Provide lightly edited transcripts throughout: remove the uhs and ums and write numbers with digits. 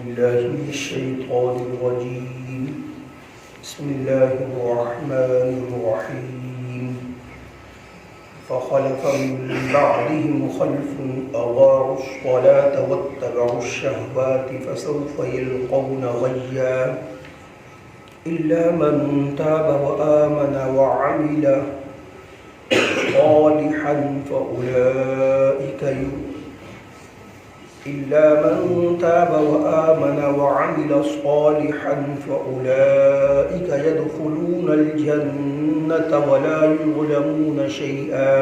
بالله من الشيطان الرجيم. بسم الله الرحمن الرحيم. فخلف من بعدهم خلف أضاعوا الصلاة واتبعوا الشهوات فسوف يلقون غيا إلا من تاب وآمن وعمل صالحا فأولئك يدخلون الجنة ولا يظلمون شيئا.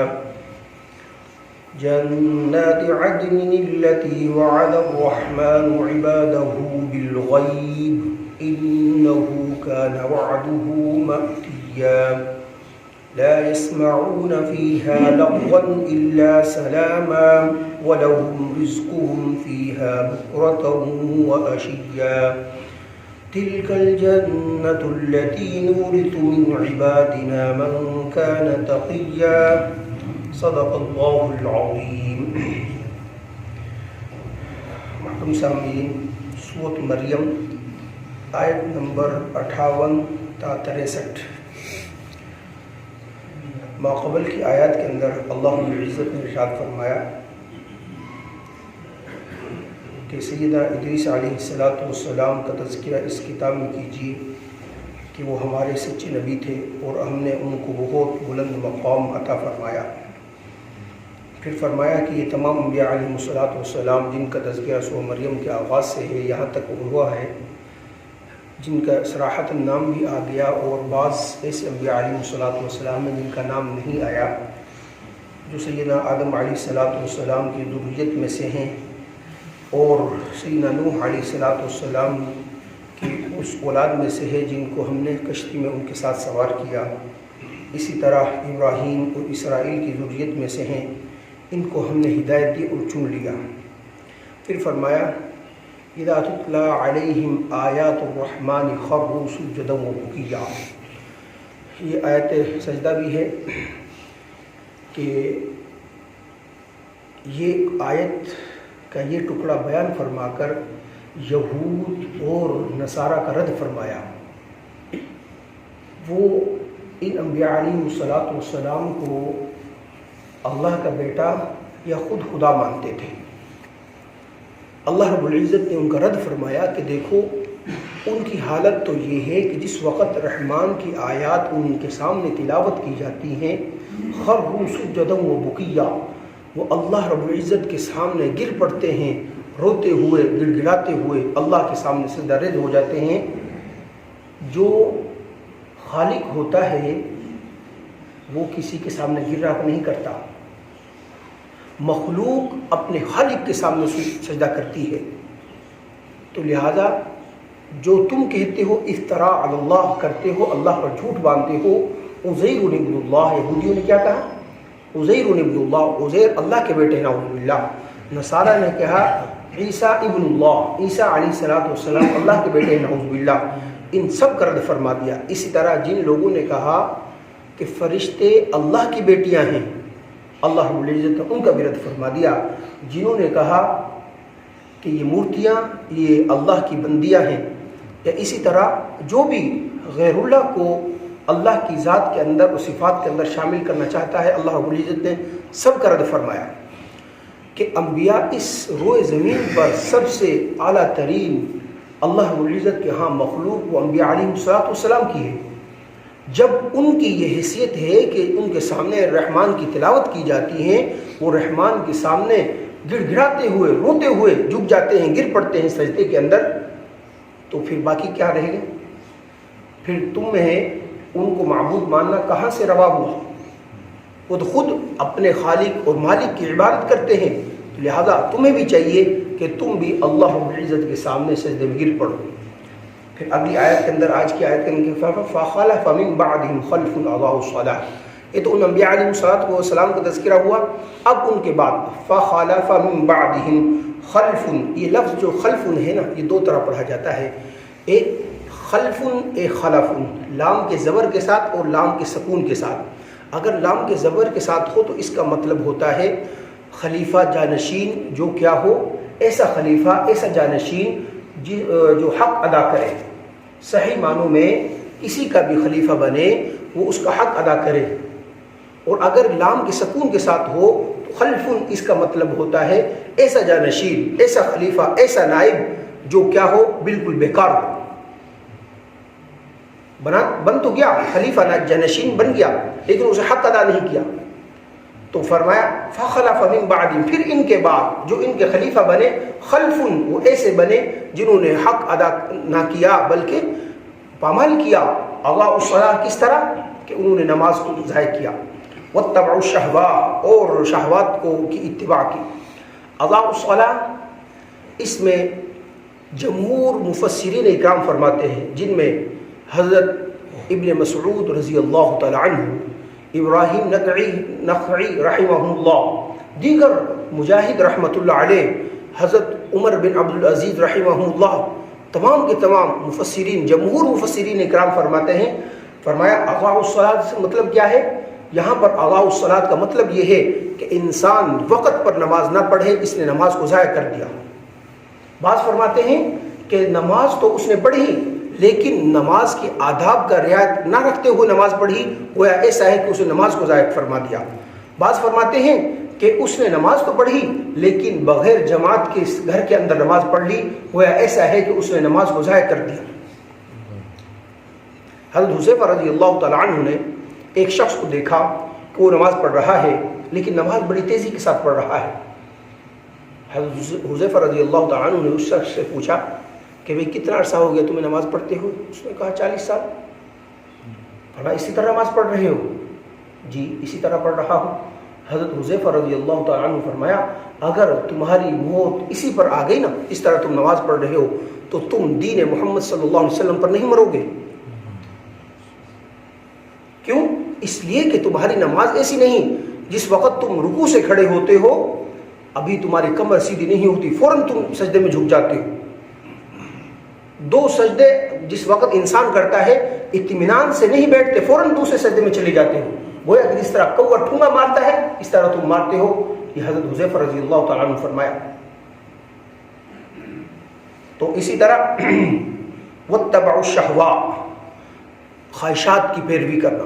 جنات عدن التي وعد الرحمن عباده بالغيب إنه كان وعده مأتيا. لا يسمعون فيها لغوا إلا سلاما ولهم رزقهم فيها بكرة وعشيا. تلك الجنة التي نورث من عبادنا من كان تقيا. صدق اللہ العظیم. محترم سامعین، سورۃ مریم آیت نمبر 58 تا 63 ماقبل کی آیات کے اندر اللہ رب العزت نے ارشاد فرمایا کہ سیدنا ادریس علیہ السلام کا تذکرہ اس کتاب میں کیجیے کہ وہ ہمارے سچے نبی تھے اور ہم نے ان کو بہت بلند مقام عطا فرمایا. پھر فرمایا کہ یہ تمام انبیاء علیہ السلام جن کا تذکرہ سورہ مریم کے آغاز سے ہے یہاں تک ہوا ہے، جن کا صراحت نام بھی آ گیا، اور بعض ایسے انبیاء علیہ السلام ہیں جن کا نام نہیں آیا، جو سیدنا آدم علیہ السلام کی ذریت میں سے ہیں، اور سیدنا نوح علیہ السلام کی اس اولاد میں سے ہے جن کو ہم نے کشتی میں ان کے ساتھ سوار کیا. اسی طرح ابراہیم اور اسرائیل کی ذریت میں سے ہیں، ان کو ہم نے ہدایت دی اور چن لیا. پھر فرمایا اذا تتلى علیہم آیات الرحمن خروا سجدا وبکیا. یہ آیت سجدہ بھی ہے کہ یہ آیت کا یہ ٹکڑا بیان فرما کر یہود اور نصارہ کا رد فرمایا. وہ ان انبیاء علیہ السلام کو اللہ کا بیٹا یا خود خدا مانتے تھے. اللہ رب العزت نے ان کا رد فرمایا کہ دیکھو ان کی حالت تو یہ ہے کہ جس وقت رحمان کی آیات ان کے سامنے تلاوت کی جاتی ہیں خروا سجدا وبکیا، وہ اللہ رب العزت کے سامنے گر پڑتے ہیں، روتے ہوئے گڑ گڑاتے ہوئے اللہ کے سامنے سجدہ ریز ہو جاتے ہیں. جو خالق ہوتا ہے وہ کسی کے سامنے گرا نہیں کرتا، مخلوق اپنے خالق کے سامنے سجدہ کرتی ہے. تو لہذا جو تم کہتے ہو افتراء علی اللہ کرتے ہو، اللہ پر جھوٹ باندھتے ہو، عزیر ابن اللہ، یہودیوں نے کیا کہا؟ عزیر ابن اللہ، عزیر اللہ کے بیٹے، نعوذ باللہ. نصارہ نے کہا عیسیٰ ابن اللہ، عیسیٰ علیہ السلام اللہ کے بیٹے، نعوذ باللہ. ان سب کا رد فرما دیا. اسی طرح جن لوگوں نے کہا کہ فرشتے اللہ کی بیٹیاں ہیں، اللہ رب العزت نے ان کا بھی رد فرما دیا. جنہوں نے کہا کہ یہ مورتیاں یہ اللہ کی بندیاں ہیں، یا اسی طرح جو بھی غیر اللہ کو اللہ کی ذات کے اندر اور صفات کے اندر شامل کرنا چاہتا ہے، اللہ رب العزت نے سب کا رد فرمایا کہ انبیاء اس روئے زمین پر سب سے اعلیٰ ترین اللہ رب العزت کے ہاں مخلوق وہ انبیاء علیہ السلام کی ہے. جب ان کی یہ حیثیت ہے کہ ان کے سامنے رحمان کی تلاوت کی جاتی ہے، وہ رحمان کے سامنے گڑ گڑاتے ہوئے روتے ہوئے جھک جاتے ہیں، گر پڑتے ہیں سجدے کے اندر، تو پھر باقی کیا رہے گا؟ پھر تم میں ان کو معبود ماننا کہاں سے روا ہوا؟ وہ تو خود اپنے خالق اور مالک کی عبادت کرتے ہیں. لہذا تمہیں بھی چاہیے کہ تم بھی اللہ رب العزت کے سامنے سجدے میں گر پڑو. پھر اگلی آیت کے اندر، آج کی آیت کے اندر فَخَلَفَ مِن بَعْدِهِمْ خَلْفٌ أَضَاعُوا الصَّلَاةَ. یہ تو ان انبیاء علیہ السلام کا تذکرہ ہوا. اب ان کے بعد فَخَلَفَ مِن بَعْدِهِمْ خَلْفٌ، یہ لفظ جو خلف ہے نا، یہ دو طرح پڑھا جاتا ہے. ایک خلف، ایک خلف، لام کے زبر کے ساتھ اور لام کے سکون کے ساتھ. اگر لام کے زبر کے ساتھ ہو تو اس کا مطلب ہوتا ہے خلیفہ جانشین، جو کیا ہو، ایسا خلیفہ ایسا جانشین جو حق ادا کرے، صحیح معنوں میں کسی کا بھی خلیفہ بنے وہ اس کا حق ادا کرے، اور اگر لام کے سکون کے ساتھ ہو تو خلف اس کا مطلب ہوتا ہے ایسا جانشین، ایسا خلیفہ، ایسا نائب جو کیا ہو، بالکل بیکار ہو۔ بن تو گیا خلیفہ، جانشین بن گیا لیکن اسے حق ادا نہیں کیا، تو فرمایا فخلف من بعدہم، پھر ان کے بعد جو ان کے خلیفہ بنے، خلف وہ ایسے بنے جنہوں نے حق ادا نہ کیا بلکہ پامال کیا۔ اضاعوا الصلاۃ، کس طرح کہ انہوں نے نماز کو ضائع کیا، واتبعوا الشہوات، اور شہوات کو کی اتباع کی۔ اضاعوا الصلاۃ، اس میں جمہور مفسرین اکرام فرماتے ہیں، جن میں حضرت ابن مسعود رضی اللہ تعالی عنہ، ابراہیم نخعی رحمہ اللہ، دیگر مجاہد رحمۃ اللہ علیہ، حضرت عمر بن عبد العزیز رحمہ اللہ، تمام کے تمام مفسرین، جمہور مفسرین اکرام فرماتے ہیں، فرمایا اضاعوا الصلاۃ سے مطلب کیا ہے؟ یہاں پر اضاعوا الصلاۃ کا مطلب یہ ہے کہ انسان وقت پر نماز نہ پڑھے، اس نے نماز کو ضائع کر دیا۔ بعض فرماتے ہیں کہ نماز تو اس نے پڑھی لیکن نماز کے آداب کا رعایت نہ رکھتے ہوئے نماز پڑھی، گویا ایسا ہے کہ اس نے نماز کو ضائع فرما دیا۔ بعض فرماتے ہیں کہ اس نے نماز تو پڑھی لیکن بغیر جماعت کے گھر کے اندر نماز پڑھ لی، گویا ایسا ہے کہ اس نے نماز کو ضائع کر دیا۔ حضرت حذیفہ رضی اللہ تعالی عنہ نے ایک شخص کو دیکھا کہ وہ نماز پڑھ رہا ہے لیکن نماز بڑی تیزی کے ساتھ پڑھ رہا ہے۔ حضرت حذیفہ رضی اللہ تعالی عنہ نے اس شخص سے پوچھا کہ بھئی کتنا عرصہ ہو گیا تمہیں نماز پڑھتے ہو؟ اس نے کہا 40 سال۔ فرمایا اسی طرح نماز پڑھ رہے ہو؟ جی اسی طرح پڑھ رہا ہوں۔ حضرت حذیفہ رضی اللہ تعالی عنہ فرمایا اگر تمہاری موت اسی پر آ گئی نا، اس طرح تم نماز پڑھ رہے ہو، تو تم دین محمد صلی اللہ علیہ وسلم پر نہیں مرو گے۔ کیوں؟ اس لیے کہ تمہاری نماز ایسی نہیں، جس وقت تم رکوع سے کھڑے ہوتے ہو ابھی تمہاری کمر سیدھی نہیں ہوتی، فوراً تم سجدے میں جھک جاتے ہو۔ 2 سجدے جس وقت انسان کرتا ہے اطمینان سے نہیں بیٹھتے، فوراً دوسرے سجدے میں چلے جاتے ہو، گویا کہ جس طرح کوا ٹھونگا مارتا ہے اس طرح تم مارتے ہو۔ یہ حضرت حذیفہ رضی اللہ تعالیٰ عنہ فرمایا۔ تو اسی طرح واتبعوا الشہوات، خواہشات کی پیروی کرنا،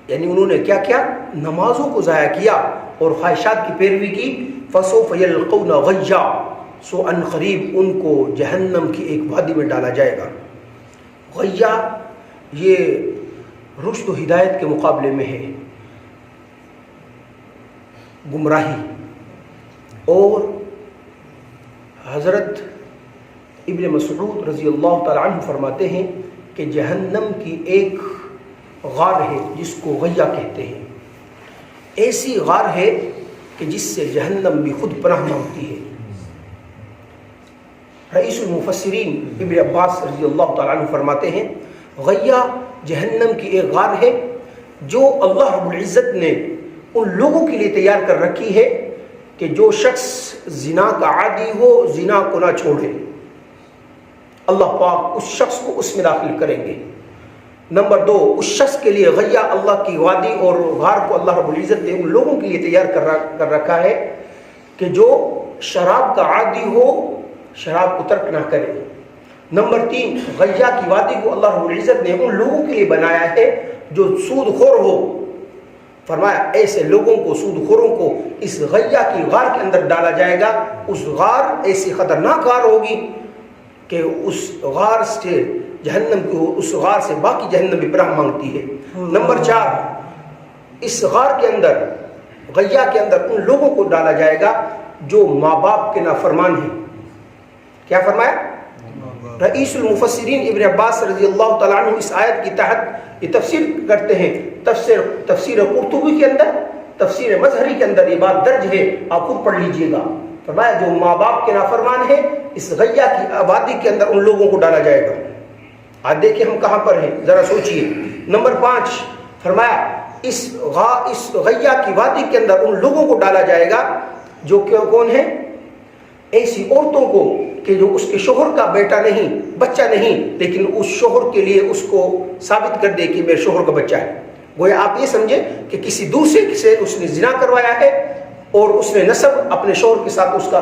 یعنی انہوں نے کیا کیا؟ نمازوں کو ضائع کیا اور خواہشات کی پیروی کی۔ فسوف یلقون غیا، سو ان قریب ان کو جہنم کی ایک وادی میں ڈالا جائے گا۔ غیا یہ رشد و ہدایت کے مقابلے میں ہے گمراہی، اور حضرت ابن مسعود رضی اللہ تعالی عنہ فرماتے ہیں کہ جہنم کی ایک غار ہے جس کو غیا کہتے ہیں، ایسی غار ہے کہ جس سے جہنم بھی خود پناہ مانگتی ہے۔ رئیس المفسرین ابن عباس رضی اللہ تعالیٰ عنہ فرماتے ہیں غیا جہنم کی ایک غار ہے جو اللہ رب العزت نے ان لوگوں کے لیے تیار کر رکھی ہے کہ جو شخص زنا کا عادی ہو زنا کو نہ چھوڑے، اللہ پاک اس شخص کو اس میں داخل کریں گے۔ نمبر 2، اس شخص کے لیے غیا اللہ کی وادی اور غار کو اللہ رب العزت نے ان لوگوں کے لیے تیار کر رکھا ہے کہ جو شراب کا عادی ہو شراب کو ترک نہ کرے۔ نمبر 3، غیا کی وادی کو اللہ رب العزت نے ان لوگوں کے لیے بنایا ہے جو سود خور ہو۔ فرمایا ایسے لوگوں کو، سود خوروں کو اس غیا کی غار کے اندر ڈالا جائے گا۔ اس غار ایسی خطرناک غار ہوگی کہ اس غار سے جہنم کو، اس غار سے باقی جہنم بھی پناہ مانگتی ہے۔ نمبر 4، اس غار کے اندر، غیا کے اندر ان لوگوں کو ڈالا جائے گا جو ماں باپ کے نافرمان ہیں۔ کیا فرمایا؟ رئیس المفسرین ابن عباس رضی اللہ تعالیٰ عنہ اس آیت کی تحت یہ تفسیر کرتے ہیں، تفسیر قرطبی کے اندر، تفسیر مظہری کے اندر یہ بات درج ہے، آپ خود پڑھ لیجئے گا۔ فرمایا جو ماں باپ کے نافرمان ہیں اس غیا کی آبادی کے اندر ان لوگوں کو ڈالا جائے گا۔ آج دیکھیں ہم کہاں پر ہیں، ذرا سوچئے۔ نمبر 5 فرمایا اس غیا کی وادی کے اندر ان لوگوں کو ڈالا جائے گا جو کون ہیں؟ ایسی عورتوں کو کہ جو اس کے شوہر کا بیٹا نہیں، بچہ نہیں، لیکن اس شوہر کے لیے اس کو ثابت کر دے کہ میرے شوہر کا بچہ ہے۔ گویا آپ یہ سمجھیں کہ کسی دوسرے سے اس نے زنا کروایا ہے اور اس نے نسب اپنے شوہر کے ساتھ اس کا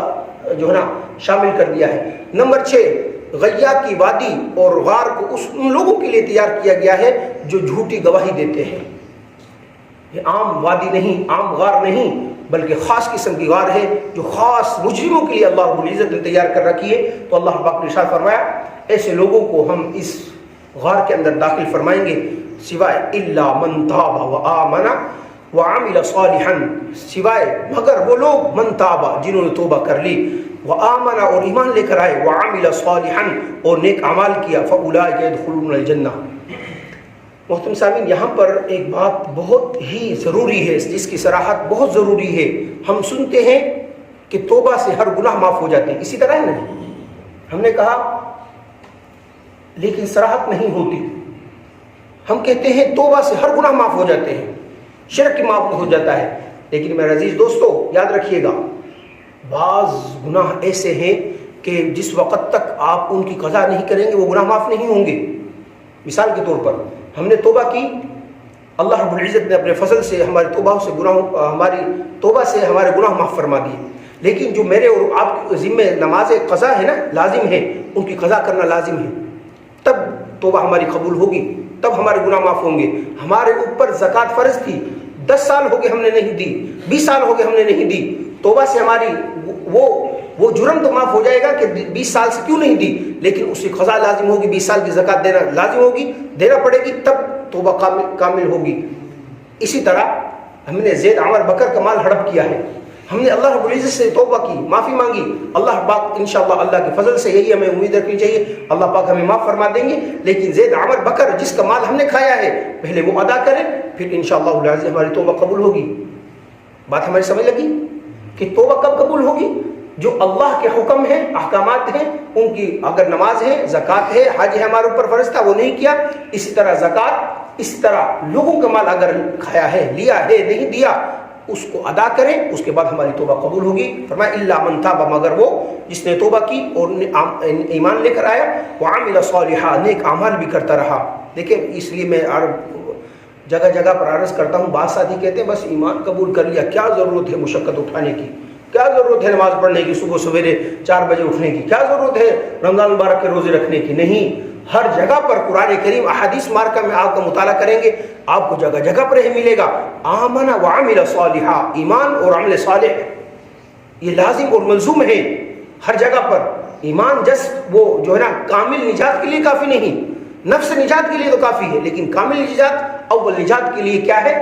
جو ہے نا شامل کر دیا ہے۔ نمبر 6، غیا کی وادی اور غار کو ان لوگوں کے لیے تیار کیا گیا ہے جو جھوٹی گواہی دیتے ہیں۔ یہ عام وادی نہیں، عام غار نہیں، بلکہ خاص قسم کی غار ہے جو خاص مجرموں کے لیے اللہ رب العزت نے تیار کر رکھی ہے۔ تو اللہ پاک نے ارشاد فرمایا ایسے لوگوں کو ہم اس غار کے اندر داخل فرمائیں گے سوائے الا من تاب وآمن وعمل صالحا، سوائے مگر وہ لوگ من تاب جنہوں نے توبہ کر لی، وآمن اور ایمان لے کر آئے، وعمل صالحا اور نیک اعمال کیا، فاولئک يدخلون الجنہ۔ محترم سامعین، یہاں پر ایک بات بہت ہی ضروری ہے جس کی صراحت بہت ضروری ہے۔ ہم سنتے ہیں کہ توبہ سے ہر گناہ معاف ہو جاتے ہیں، اسی طرح ہے نا؟ ہم نے کہا لیکن صراحت نہیں ہوتی۔ ہم کہتے ہیں توبہ سے ہر گناہ معاف ہو جاتے ہیں، شرک کی معاف ہو جاتا ہے، لیکن میرے عزیز دوستو یاد رکھیے گا بعض گناہ ایسے ہیں کہ جس وقت تک آپ ان کی قضا نہیں کریں گے وہ گناہ معاف نہیں ہوں گے۔ مثال کے طور پر ہم نے توبہ کی، اللہ رب العزت نے اپنے فضل سے ہماری توبہ سے ہمارے گناہ معاف فرما دیے، لیکن جو میرے اور آپ کے ذمہ نماز قضا ہے نا، لازم ہے، ان کی قضا کرنا لازم ہے، تب توبہ ہماری قبول ہوگی، تب ہمارے گناہ معاف ہوں گے۔ ہمارے اوپر زکوٰۃ فرض تھی، 10 سال ہو گئے ہم نے نہیں دی، 20 سال ہو گئے ہم نے نہیں دی، توبہ سے ہماری وہ جرم تو معاف ہو جائے گا کہ 20 سال سے کیوں نہیں دی، لیکن اس کی قضا لازم ہوگی، 20 سال کی زکوٰۃ دینا لازم ہوگی، دینا پڑے گی، تب توبہ کامل ہوگی۔ اسی طرح ہم نے زید عمر بکر کا مال ہڑپ کیا ہے، ہم نے اللہ رب العزت سے توبہ کی، معافی مانگی، اللہ پاک انشاءاللہ اللہ کے فضل سے یہی ہمیں امید رکھنی چاہیے، اللہ پاک ہمیں معاف فرما دیں گے۔ لیکن زید عمر بکر جس کا مال ہم نے کھایا ہے پہلے وہ ادا کریں، پھر انشاءاللہ العزیز ہماری توبہ قبول ہوگی۔ بات ہماری سمجھ لگی کہ توبہ کب قبول ہوگی؟ جو اللہ کے حکم ہیں، احکامات ہیں، ان کی اگر نماز ہے، زکوٰۃ ہے، حج ہے ہمارے اوپر فرض تھا وہ نہیں کیا، اسی طرح زکوٰۃ، اس طرح لوگوں کا مال اگر کھایا ہے، لیا ہے، نہیں دیا، اس کو ادا کریں، اس کے بعد ہماری توبہ قبول ہوگی۔ فرمایا الا من تاب، مگر وہ جس نے توبہ کی اور ایمان لے کر آیا، وعمل صالحا نیک اعمال بھی کرتا رہا۔ دیکھیں اس لیے میں جگہ جگہ پر عرض کرتا ہوں، بعض ساتھی کہتے ہیں بس ایمان قبول کر لیا، کیا ضرورت ہے مشقت اٹھانے کی، کیا ضرورت ہے نماز پڑھنے کی، صبح سویرے 4 بجے اٹھنے کی، کیا ضرورت ہے رمضان مبارک کے روزے رکھنے کی؟ نہیں، ہر جگہ پر قرآن کریم احادیث مارکہ میں آپ کا مطالعہ کریں گے، آپ کو جگہ جگہ پر یہ ملے گا، آمن وعمل صالحا، ایمان اور عمل صالح یہ لازم اور ملزوم ہے ہر جگہ پر۔ ایمان وہ جو ہے نا کامل نجات کے لیے کافی نہیں، نفس نجات کے لیے تو کافی ہے، لیکن کامل نجات، اول نجات کے لیے کیا ہے؟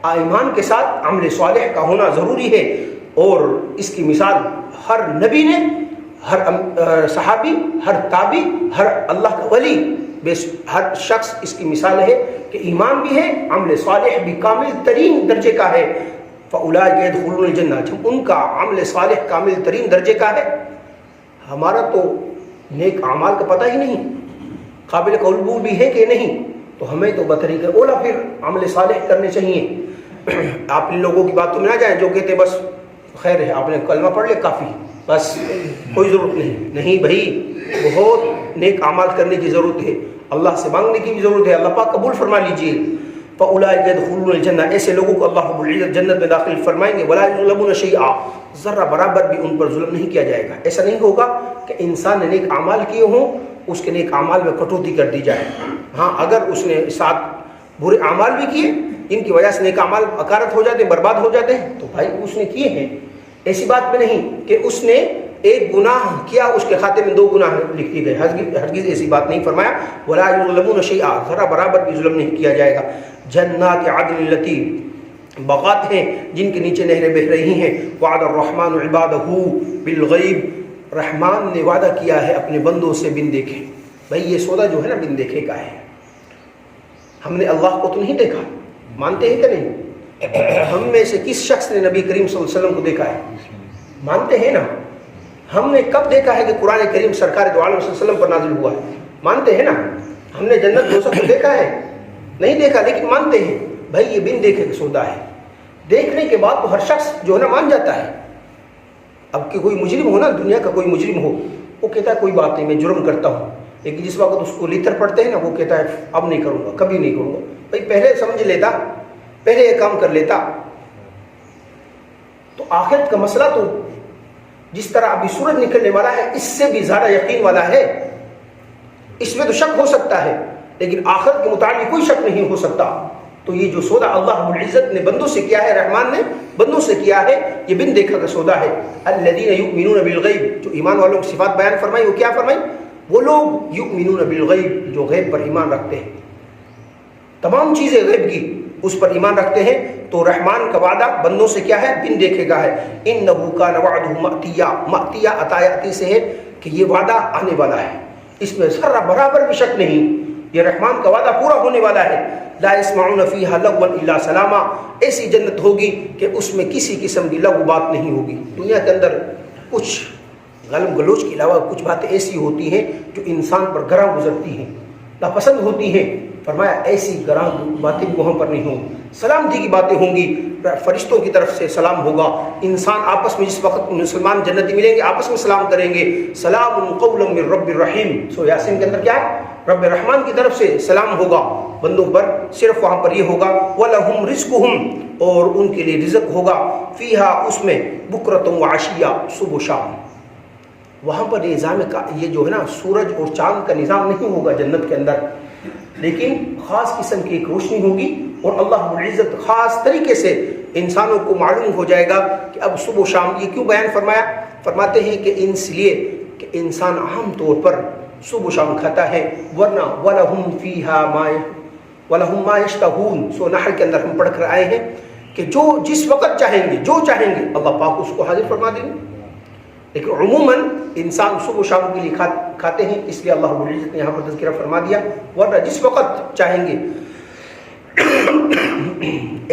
ایمان کے ساتھ عمل صالح کا ہونا ضروری ہے۔ اور اس کی مثال ہر نبی نے، ہر صحابی، ہر تابی، ہر اللہ کا ولی، ہر شخص اس کی مثال ہے کہ ایمان بھی ہے، عمل صالح بھی کامل ترین درجے کا ہے۔ فَأُولَٰئِكَ يَدْخُلُونَ الْجَنَّةَ، جب ان کا عمل صالح کامل ترین درجے کا ہے، ہمارا تو نیک اعمال کا پتہ ہی نہیں، قابل قبول بھی ہے کہ نہیں، تو ہمیں تو بطریق اولا پھر عمل صالح کرنے چاہیے۔ آپ ان لوگوں کی باتوں میں نہ جائیں جو کہتے بس خیر ہے آپ نے کلمہ پڑھ لے کافی، بس کوئی ضرورت نہیں بھائی، بہت نیک اعمال کرنے کی ضرورت ہے، اللہ سے مانگنے کی بھی ضرورت ہے، اللہ پاک قبول فرما لیجئے۔ فَأُولَٰئِكَ يَدْخُلُونَ الْجَنَّةَ، ایسے لوگوں کو اللہ رب العزت جنت میں داخل فرمائیں گے، وَلَا يُظْلَمُونَ شَيْئًا، ذرہ برابر بھی ان پر ظلم نہیں کیا جائے گا۔ ایسا نہیں ہوگا کہ انسان نے نیک اعمال کیے ہوں اس کے نیک اعمال میں کٹوتی کر دی جائے۔ ہاں اگر اس نے ساتھ برے اعمال بھی کیے جن کی وجہ سے نیک اعمال اکارت ہو جاتے ہیں، برباد ہو جاتے ہیں، تو بھائی اس نے کیے ہیں، ایسی بات میں نہیں کہ اس نے ایک گناہ کیا اس کے کھاتے میں 2 گناہ لکھ دیے گئے، ہرگز ایسی بات نہیں فرمایا۔ ولا یظلمون شیئا، ذرا برابر بھی ظلم نہیں کیا جائے گا۔ جنات عدن التی، باغات ہیں جن کے نیچے نہریں بہہ رہی ہیں۔ وعد الرحمن عبادہ بالغیب، رحمان نے وعدہ کیا ہے اپنے بندوں سے بن دیکھے۔ بھائی یہ سودا جو ہے نا بن دیکھے کا ہے، ہم نے اللہ کو تو نہیں دیکھا، مانتے ہیں کہ نہیں؟ ہم میں سے کس شخص نے نبی کریم صلی اللہ علیہ وسلم کو دیکھا ہے؟ مانتے ہیں نا؟ ہم نے کب دیکھا ہے کہ قرآن کریم سرکار دو عالم صلی اللہ علیہ وسلم پر نازل ہوا ہے؟ مانتے ہیں نا؟ ہم نے جنت دوزخ کو دیکھا ہے؟ نہیں دیکھا، لیکن مانتے ہیں۔ بھائی یہ بن دیکھے کا سودا ہے، دیکھنے کے بعد تو ہر شخص جو ہے نا مان جاتا ہے۔ اب کہ کوئی مجرم ہو نا، دنیا کا کوئی مجرم ہو، وہ کہتا ہے کوئی بات نہیں میں جرم کرتا ہوں، لیکن جس وقت اس کو لیتر پڑتے ہیں نا وہ کہتا ہے اب نہیں کروں گا، کبھی نہیں کروں گا۔ بھائی پہلے سمجھ لیتا، پہلے یہ کام کر لیتا تو آخرت کا مسئلہ تو جس طرح ابھی سورج نکلنے والا ہے اس سے بھی زیادہ یقین والا ہے. اس میں تو شک ہو سکتا ہے لیکن آخرت کے متعلق کوئی شک نہیں ہو سکتا. تو یہ جو سودا اللہ رب العزت نے بندوں سے کیا ہے، رحمان نے بندوں سے کیا ہے، یہ بن دیکھا کا سودا ہے. الذین یؤمنون بالغیب، جو ایمان والوں کی صفات بیان فرمائی وہ کیا فرمائی؟ وہ لوگ یؤمنون بالغیب جو غیب پر ایمان رکھتے ہیں، تمام چیزیں غیب کی اس پر ایمان رکھتے ہیں. تو رحمان کا وعدہ بندوں سے کیا ہے؟ بن دیکھے گا ہے. انہ کان وعدہ مأتیا، مأتیا عطا یاتی سے ہے کہ یہ وعدہ آنے والا ہے، اس میں ذرہ برابر بھی شک نہیں، یہ رحمان کا وعدہ پورا ہونے والا ہے. لا يسمعون فيها لغوا الا سلاما، ایسی جنت ہوگی کہ اس میں کسی قسم کی لغو بات نہیں ہوگی. دنیا کے اندر کچھ غلط گلوچ کے علاوہ کچھ باتیں ایسی ہوتی ہیں جو انسان پر گراں گزرتی ہیں، ناپسند ہوتی ہیں. فرمایا ایسی گراں باتیں وہاں پر نہیں ہوں. سلامتی کی باتیں ہوں گی، فرشتوں کی طرف سے سلام ہوگا. انسان آپس میں جس وقت مسلمان جنتی ملیں گے آپس میں سلام کریں گے، سلام قولا من رب الرحیم. سو یاسین کے اندر کیا ہے؟ رب رحمان کی طرف سے سلام ہوگا بندوں پر. صرف وہاں پر یہ ہوگا وَلَهُمْ رِزْقُهُمْ، اور ان کے لیے رزق ہوگا، فیہا اس میں بکرۃ وعشیہ، صبح و شام. وہاں پر یہ جو ہے نا سورج اور چاند کا نظام نہیں ہوگا جنت کے اندر، لیکن خاص قسم کی ایک روشنی ہوگی. اور اللہ رب العزت خاص طریقے سے انسانوں کو معلوم ہو جائے گا کہ اب صبح و شام. یہ کیوں بیان فرمایا؟ فرماتے ہیں کہ اس لیے کہ انسان عام طور پر صبح و شام کھاتا ہے، ورنہ وَلَهُمْ فِيهَا وَلَهُمْ مَا يَشْتَهُونَ. سو نحل کے اندر ہم پڑھ کر آئے ہیں کہ جو جس وقت چاہیں گے جو چاہیں گے اللہ پاک اس کو حاضر فرما دیں گے. لیکن عموماً انسان صبح و شام کے لیے کھاتے ہیں، اس لیے اللہ رب العزت نے یہاں پر تذکرہ فرما دیا. ورنہ جس وقت چاہیں گے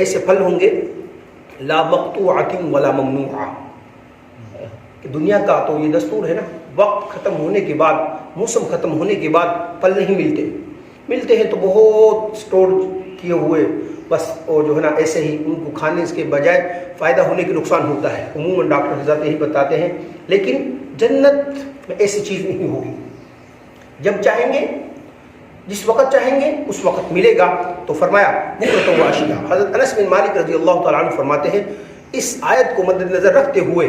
ایسے پھل ہوں گے لا مقطوعۃ ولا ممنوعہ. کہ دنیا کا تو یہ دستور ہے نا، وقت ختم ہونے کے بعد، موسم ختم ہونے کے بعد پھل نہیں ملتے ہیں تو بہت اسٹور کیے ہوئے بس، اور جو ہے نا ایسے ہی ان کو کھانے کے بجائے فائدہ ہونے کے نقصان ہوتا ہے. عموماً ڈاکٹر حضرات یہی بتاتے ہیں. لیکن جنت میں ایسی چیز نہیں ہوگی. جب چاہیں گے جس وقت چاہیں گے اس وقت ملے گا. تو فرمایا بکرۃ وعشیہ. حضرت انس بن مالک رضی اللہ تعالیٰ عنہ فرماتے ہیں اس آیت کو مد نظر رکھتے ہوئے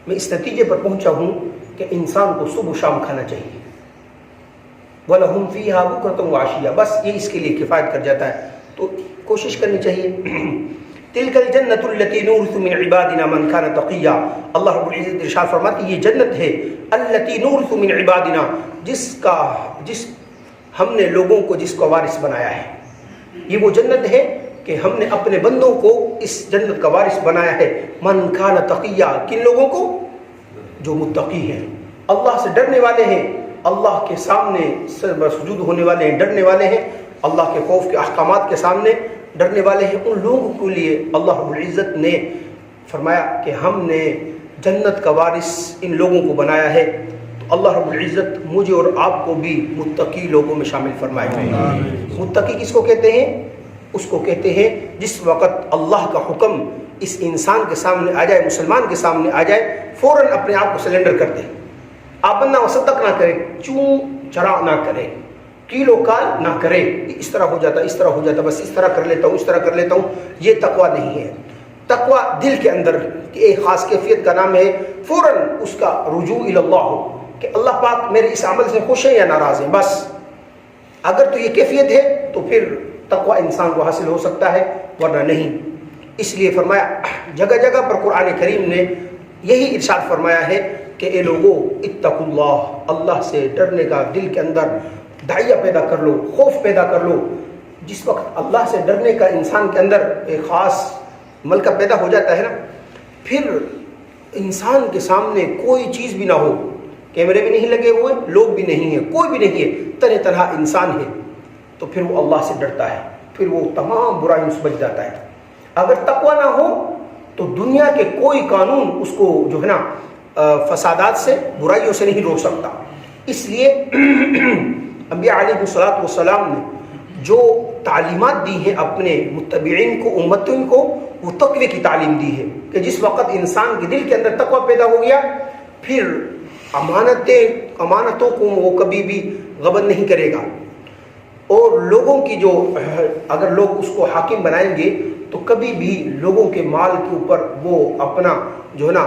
میں اس نتیجے پر پہنچا ہوں کہ انسان کو صبح و شام کھانا چاہیے. وَلَهُمْ فِيهَا بُكْرَةٌ وَعَشِيًّا، بس یہ اس کے لیے کفایت کر جاتا ہے. تو کوشش کرنی چاہیے. تِلْكَ الْجَنَّةُ الَّتِي نُورِثُ مِنْ عِبَادِنَا مَنْ كَانَ تَقِيًّا. اللہ رب العزت ارشاد فرماتی یہ جنت ہے الَّتِي نُورِثُ مِنْ عِبَادِنَا، جس ہم نے لوگوں کو جس کو وارث بنایا ہے. یہ وہ جنت ہے کہ ہم نے اپنے بندوں کو اس جنت کا وارث بنایا ہے. مَنْ كَانَ تَقِيًّا، کن لوگوں کو؟ جو متقی ہیں، اللہ سے ڈرنے والے ہیں، اللہ کے سامنے سجود ہونے والے ہیں، ڈرنے والے ہیں، اللہ کے خوف کے احکامات کے سامنے ڈرنے والے ہیں. ان لوگوں کے لیے اللہ رب العزت نے فرمایا کہ ہم نے جنت کا وارث ان لوگوں کو بنایا ہے. تو اللہ رب العزت مجھے اور آپ کو بھی متقی لوگوں میں شامل فرمائے. متقی کس کو کہتے ہیں؟ اس کو کہتے ہیں جس وقت اللہ کا حکم اس انسان کے سامنے آ جائے، مسلمان کے سامنے آ جائے، فوراً اپنے آپ کو سلنڈر کر دے. آبنا و صدق نہ کرے، چوں چرا نہ کرے، کیلو کال نہ کرے. اس طرح ہو جاتا، اس طرح ہو جاتا، بس اس طرح کر لیتا ہوں، اس طرح کر لیتا ہوں. یہ تقویٰ نہیں ہے. تقویٰ دل کے اندر کی ایک خاص کیفیت کا نام ہے فوراً اس کا رجوع الی اللہ ہو کہ اللہ پاک میرے اس عمل سے خوش ہیں یا ناراض ہیں. بس اگر تو یہ کیفیت ہے تو پھر تقویٰ انسان کو حاصل ہو سکتا ہے، ورنہ نہیں. اس لیے فرمایا جگہ جگہ پر قرآن کریم نے یہی ارشاد فرمایا ہے کہ اے لوگو اتقوا اللہ، اللہ سے ڈرنے کا دل کے اندر داعیہ پیدا کر لو، خوف پیدا کر لو. جس وقت اللہ سے ڈرنے کا انسان کے اندر ایک خاص ملکہ پیدا ہو جاتا ہے نا، پھر انسان کے سامنے کوئی چیز بھی نہ ہو، کیمرے بھی نہیں لگے ہوئے، لوگ بھی نہیں ہیں، کوئی بھی نہیں ہے، تنہا تنہا انسان ہے، تو پھر وہ اللہ سے ڈرتا ہے، پھر وہ تمام برائیوں سے بچ جاتا ہے. اگر تقویٰ نہ ہو تو دنیا کے کوئی قانون اس کو جو ہے نا فسادات سے، برائیوں سے نہیں روک سکتا. اس لیے انبیاء علیہ الصلوۃ والسلام نے جو تعلیمات دی ہیں اپنے متبعین کو، امتوں کو، وہ تقوی کی تعلیم دی ہے کہ جس وقت انسان کے دل کے اندر تقوی پیدا ہو گیا، پھر امانتوں کو وہ کبھی بھی غبن نہیں کرے گا. اور لوگوں کی جو اگر لوگ اس کو حاکم بنائیں گے تو کبھی بھی لوگوں کے مال کے اوپر وہ اپنا جو ہے نا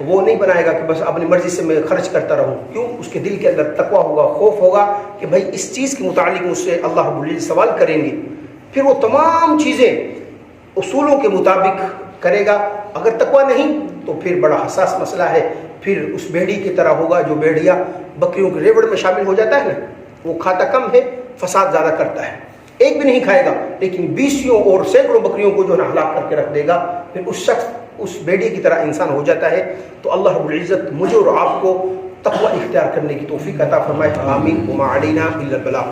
وہ نہیں بنائے گا کہ بس اپنی مرضی سے میں خرچ کرتا رہوں. کیوں؟ اس کے دل کے اندر تقویٰ ہوگا, خوف ہوگا کہ بھائی اس چیز کے متعلق مجھ سے اللہ رب العزت سوال کریں گے. پھر وہ تمام چیزیں اصولوں کے مطابق کرے گا. اگر تقویٰ نہیں تو پھر بڑا حساس مسئلہ ہے. پھر اس بھیڑی کی طرح ہوگا جو بھیڑیا بکریوں کے ریوڑ میں شامل ہو جاتا ہے نا, وہ کھاتا کم ہے, فساد زیادہ کرتا ہے. ایک بھی نہیں کھائے گا لیکن 20 اور سینکڑوں بکریوں کو جو ہے ہلاک کر کے رکھ دے گا. پھر اس شخص اس بیڑی کی طرح انسان ہو جاتا ہے. تو اللہ رب العزت مجھے اور آپ کو تقوی اختیار کرنے کی توفیق عطا فرمائے. آمین. وما علینا الا البلاغ.